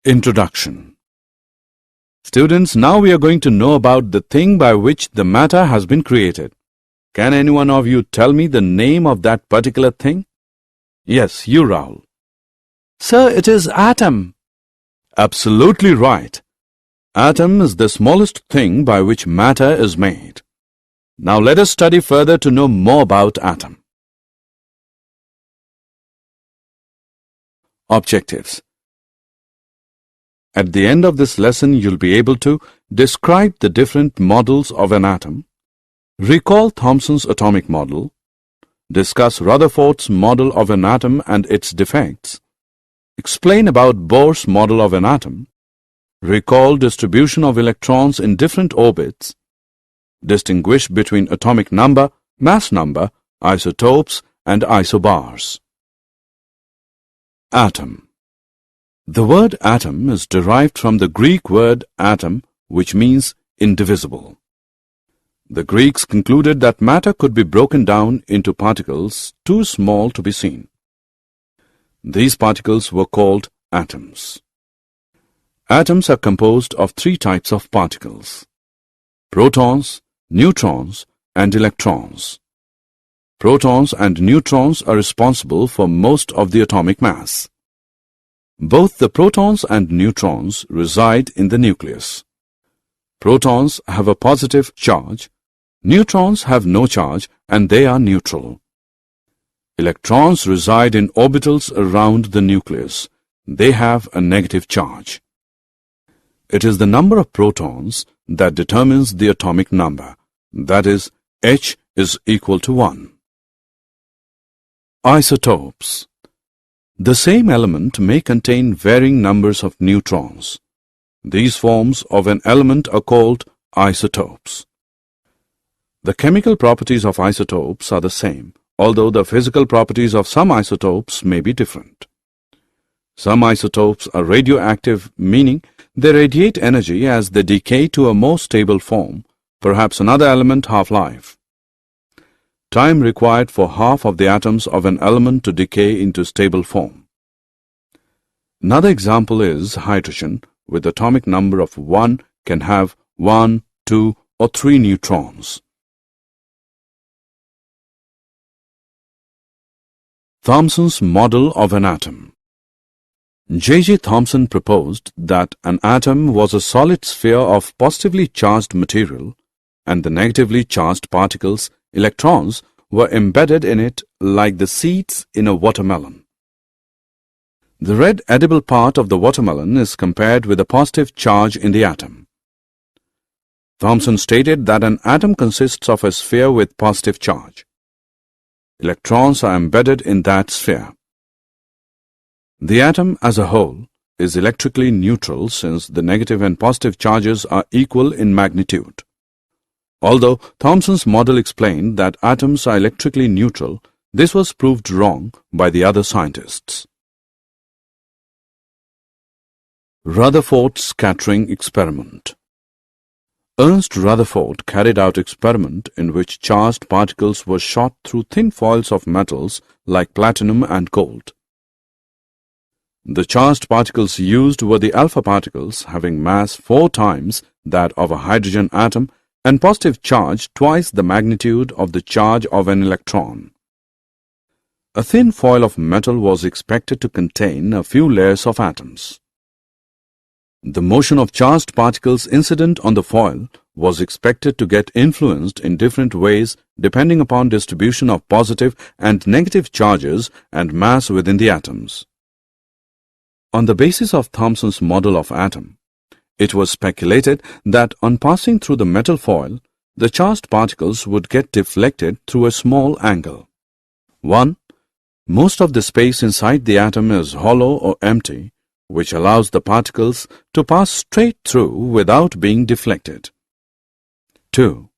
Introduction. Students, now we are going to know about the thing by which the matter has been created. Can any one of you tell me the name of that particular thing? Yes, you, Rahul. Sir, it is atom. Absolutely right. Atom is the smallest thing by which matter is made. Now let us study further to know more about atom. Objectives. At the end of this lesson, you'll be able to describe the different models of an atom, recall Thomson's atomic model, discuss Rutherford's model of an atom and its defects, explain about Bohr's model of an atom, recall distribution of electrons in different orbits, distinguish between atomic number, mass number, isotopes, and isobars. Atom. The word atom is derived from the Greek word atom, which means indivisible. The Greeks concluded that matter could be broken down into particles too small to be seen. These particles were called atoms. Atoms are composed of three types of particles: protons, neutrons, and electrons. Protons and neutrons are responsible for most of the atomic mass. Both the protons and neutrons reside in the nucleus. Protons have a positive charge, neutrons have no charge and they are neutral. Electrons reside in orbitals around the nucleus. They have a negative charge. It is the number of protons that determines the atomic number, that is, H is equal to 1. Isotopes. The same element may contain varying numbers of neutrons. These forms of an element are called isotopes. The chemical properties of isotopes are the same, although the physical properties of some isotopes may be different. Some isotopes are radioactive, meaning they radiate energy as they decay to a more stable form, perhaps another element half-life. Time required for half of the atoms of an element to decay into stable form. Another example is hydrogen, with atomic number of 1 can have 1, 2, or 3 neutrons. Thomson's model of an atom. J.J. Thomson proposed that an atom was a solid sphere of positively charged material, and the negatively charged particles, electrons, were embedded in it like the seeds in a watermelon. The red edible part of the watermelon is compared with a positive charge in the atom. Thomson stated that an atom consists of a sphere with positive charge. Electrons are embedded in that sphere. The atom as a whole is electrically neutral since the negative and positive charges are equal in magnitude. Although Thomson's model explained that atoms are electrically neutral, this was proved wrong by the other scientists. Rutherford scattering experiment. Ernst Rutherford carried out experiment in which charged particles were shot through thin foils of metals like platinum and gold. The charged particles used were the alpha particles having mass 4 times that of a hydrogen atom and positive charge twice the magnitude of the charge of an electron. A thin foil of metal was expected to contain a few layers of atoms. The motion of charged particles incident on the foil was expected to get influenced in different ways depending upon distribution of positive and negative charges and mass within the atoms. On the basis of Thomson's model of atom, it was speculated that on passing through the metal foil, the charged particles would get deflected through a small angle. 1. Most of the space inside the atom is hollow or empty, which allows the particles to pass straight through without being deflected. 2.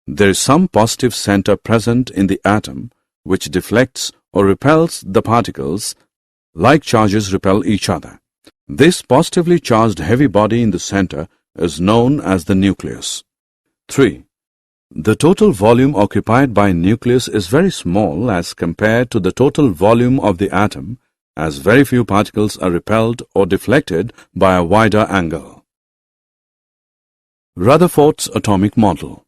There is some positive center present in the atom, which deflects or repels the particles like charges repel each other. This positively charged heavy body in the center is known as the nucleus. 3. The total volume occupied by a nucleus is very small as compared to the total volume of the atom, as very few particles are repelled or deflected by a wider angle. Rutherford's atomic model.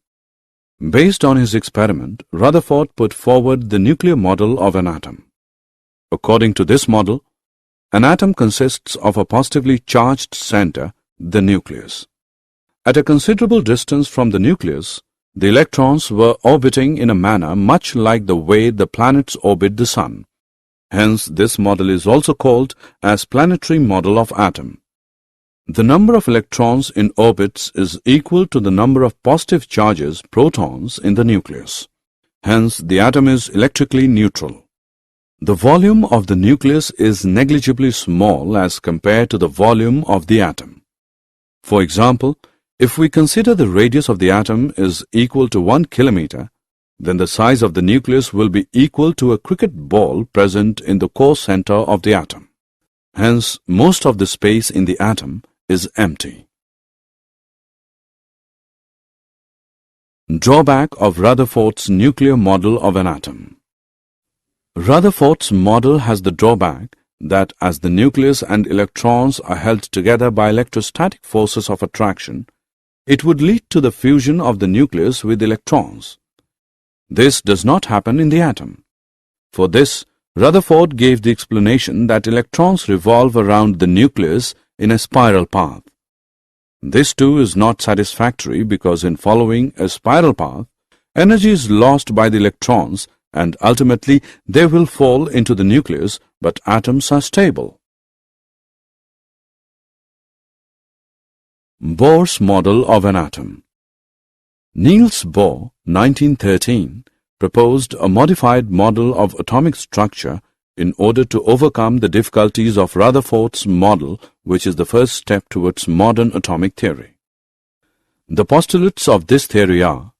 Based on his experiment, Rutherford put forward the nuclear model of an atom. According to this model, an atom consists of a positively charged center, the nucleus. At a considerable distance from the nucleus, the electrons were orbiting in a manner much like the way the planets orbit the Sun. Hence, this model is also called as planetary model of atom. The number of electrons in orbits is equal to the number of positive charges, protons, in the nucleus. Hence, the atom is electrically neutral. The volume of the nucleus is negligibly small as compared to the volume of the atom. For example, if we consider the radius of the atom is equal to 1 kilometer, then the size of the nucleus will be equal to a cricket ball present in the core center of the atom. Hence, most of the space in the atom is empty. Drawback of Rutherford's nuclear model of an atom. Rutherford's model has the drawback that as the nucleus and electrons are held together by electrostatic forces of attraction, it would lead to the fusion of the nucleus with electrons. This does not happen in the atom. For this, Rutherford gave the explanation that electrons revolve around the nucleus in a spiral path. This too is not satisfactory because in following a spiral path, energy is lost by the electrons and ultimately they will fall into the nucleus, but atoms are stable. Bohr's model of an atom. Niels Bohr, 1913, proposed a modified model of atomic structure in order to overcome the difficulties of Rutherford's model, which is the first step towards modern atomic theory. The postulates of this theory are: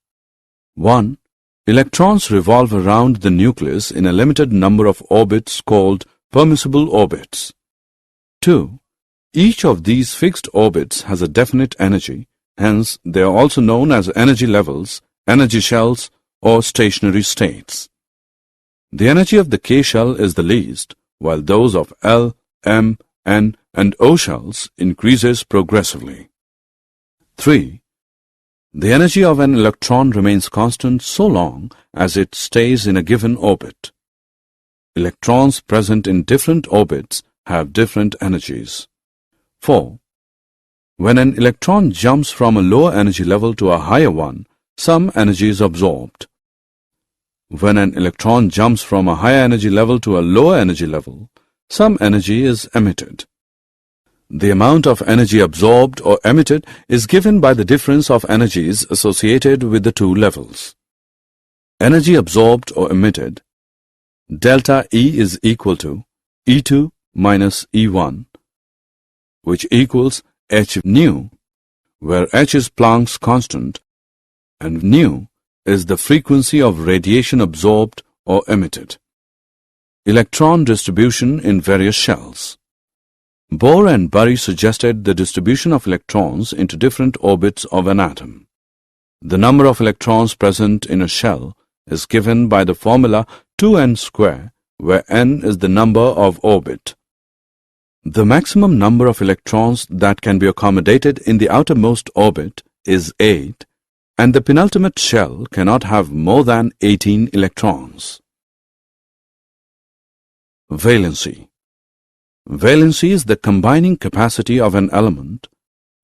1. Electrons revolve around the nucleus in a limited number of orbits called permissible orbits. 2. Each of these fixed orbits has a definite energy, hence they are also known as energy levels, energy shells, or stationary states. The energy of the K shell is the least, while those of L, M, N, and O shells increases progressively. 3. The energy of an electron remains constant so long as it stays in a given orbit. Electrons present in different orbits have different energies. 4. When an electron jumps from a lower energy level to a higher one, some energy is absorbed. When an electron jumps from a higher energy level to a lower energy level, some energy is emitted. The amount of energy absorbed or emitted is given by the difference of energies associated with the two levels. Energy absorbed or emitted, delta E is equal to E2 minus E1, which equals h nu, where h is Planck's constant and nu is the frequency of radiation absorbed or emitted. Electron distribution in various shells. Bohr and Bury suggested the distribution of electrons into different orbits of an atom. The number of electrons present in a shell is given by the formula 2n square, where n is the number of orbit. The maximum number of electrons that can be accommodated in the outermost orbit is 8, and the penultimate shell cannot have more than 18 electrons. Valency. Valency is the combining capacity of an element,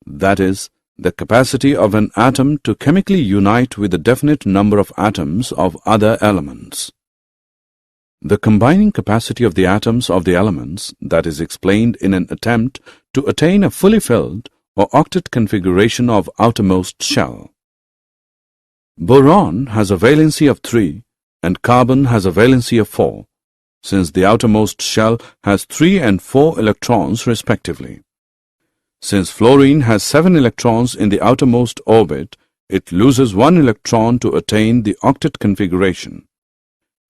that is, the capacity of an atom to chemically unite with a definite number of atoms of other elements. The combining capacity of the atoms of the elements that is explained in an attempt to attain a fully filled or octet configuration of outermost shell. Boron has a valency of 3 and carbon has a valency of 4, since the outermost shell has 3 and 4 electrons respectively. Since fluorine has 7 electrons in the outermost orbit, it loses 1 electron to attain the octet configuration.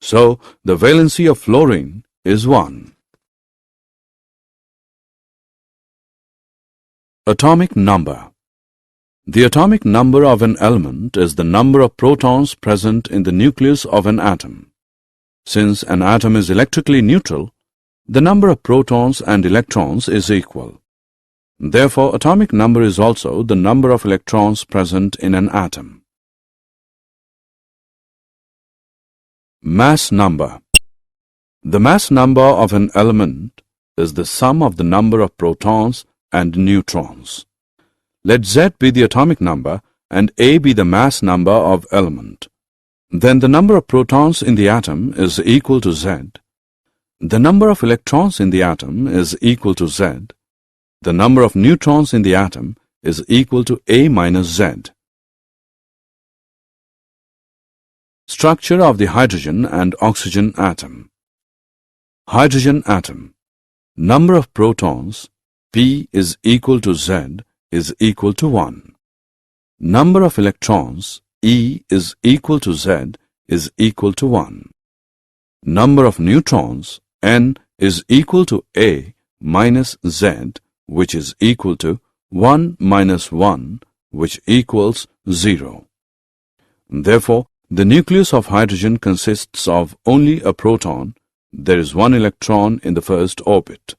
So, the valency of fluorine is 1. Atomic number. The atomic number of an element is the number of protons present in the nucleus of an atom. Since an atom is electrically neutral, the number of protons and electrons is equal. Therefore, atomic number is also the number of electrons present in an atom. Mass number. The mass number of an element is the sum of the number of protons and neutrons. Let Z be the atomic number and A be the mass number of element. Then the number of protons in the atom is equal to Z. The number of electrons in the atom is equal to Z. The number of neutrons in the atom is equal to A minus Z. Structure of the hydrogen and oxygen atom. Hydrogen atom. Number of protons, P is equal to Z, is equal to 1. Number of electrons, E is equal to Z, is equal to 1. Number of neutrons, N is equal to A minus Z, which is equal to 1 minus 1, which equals 0. Therefore, the nucleus of hydrogen consists of only a proton. There is one electron in the first orbit.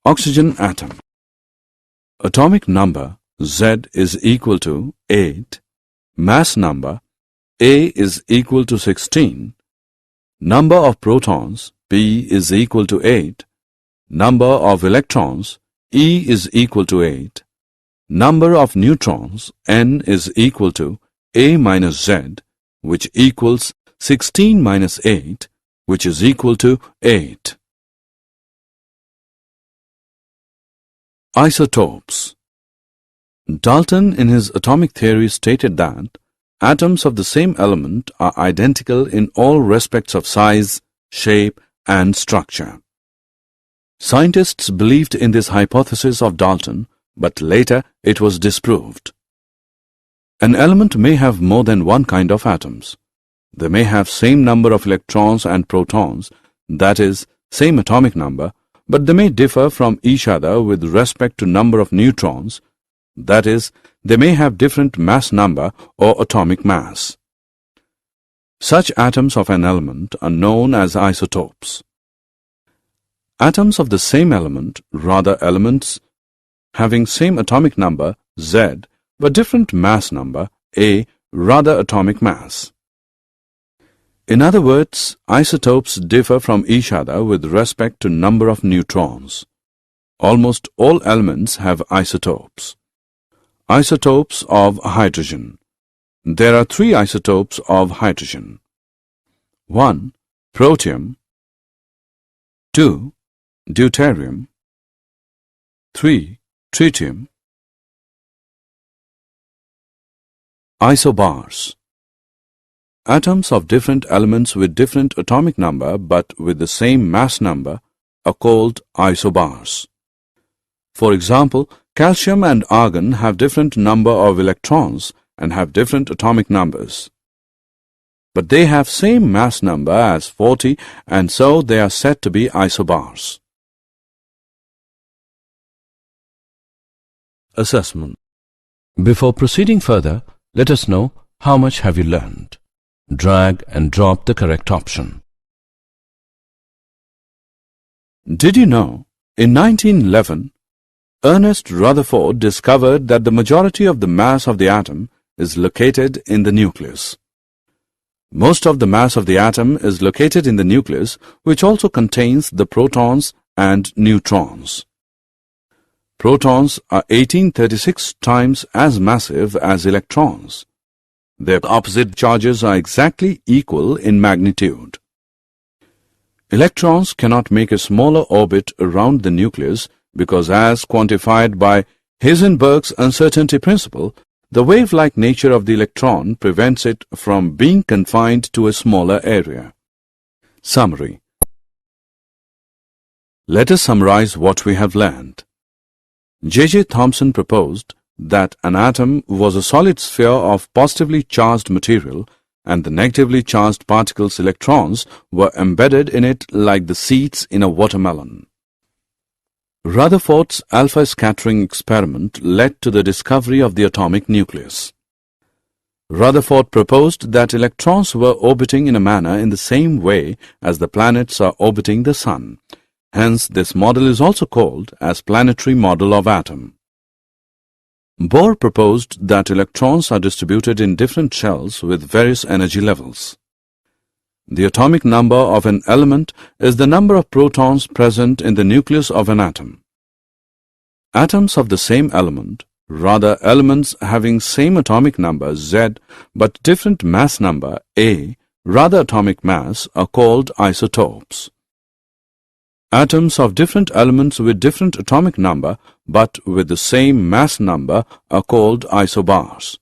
Oxygen atom. Atomic number Z is equal to 8. Mass number A is equal to 16. Number of protons P is equal to 8. Number of electrons E is equal to 8. Number of neutrons N is equal to A minus Z, which equals 16 minus 8, which is equal to 8. Isotopes. Dalton in his atomic theory stated that atoms of the same element are identical in all respects of size, shape, and structure. Scientists believed in this hypothesis of Dalton, but later it was disproved. An element may have more than one kind of atoms. They may have same number of electrons and protons, that is, same atomic number, but they may differ from each other with respect to number of neutrons, that is, they may have different mass number or atomic mass. Such atoms of an element are known as isotopes. Atoms of the same element, rather elements having same atomic number, Z, but different mass number, A, rather atomic mass. In other words, isotopes differ from each other with respect to number of neutrons. Almost all elements have isotopes. Isotopes of hydrogen. There are 3 isotopes of hydrogen. 1. Protium. 2. Deuterium. 3. Tritium. Isobars. Atoms of different elements with different atomic number but with the same mass number are called isobars. For example, calcium and argon have different number of electrons and have different atomic numbers. But they have same mass number as 40, and so they are said to be isobars. Assessment. Before proceeding further, let us know how much have you learned. Drag and drop the correct option. Did you know, in 1911, Ernest Rutherford discovered that the majority of the mass of the atom is located in the nucleus. Most of the mass of the atom is located in the nucleus, which also contains the protons and neutrons. Protons are 1836 times as massive as electrons. Their opposite charges are exactly equal in magnitude. Electrons cannot make a smaller orbit around the nucleus because, as quantified by Heisenberg's uncertainty principle, the wave-like nature of the electron prevents it from being confined to a smaller area. Summary. Let us summarize what we have learned. J.J. Thomson proposed that an atom was a solid sphere of positively charged material and the negatively charged particles' electrons were embedded in it like the seeds in a watermelon. Rutherford's alpha scattering experiment led to the discovery of the atomic nucleus. Rutherford proposed that electrons were orbiting in a manner in the same way as the planets are orbiting the Sun. Hence, this model is also called as planetary model of atom. Bohr proposed that electrons are distributed in different shells with various energy levels. The atomic number of an element is the number of protons present in the nucleus of an atom. Atoms of the same element, rather elements having same atomic number Z but different mass number A, rather atomic mass, are called isotopes. Atoms of different elements with different atomic number but with the same mass number are called isobars.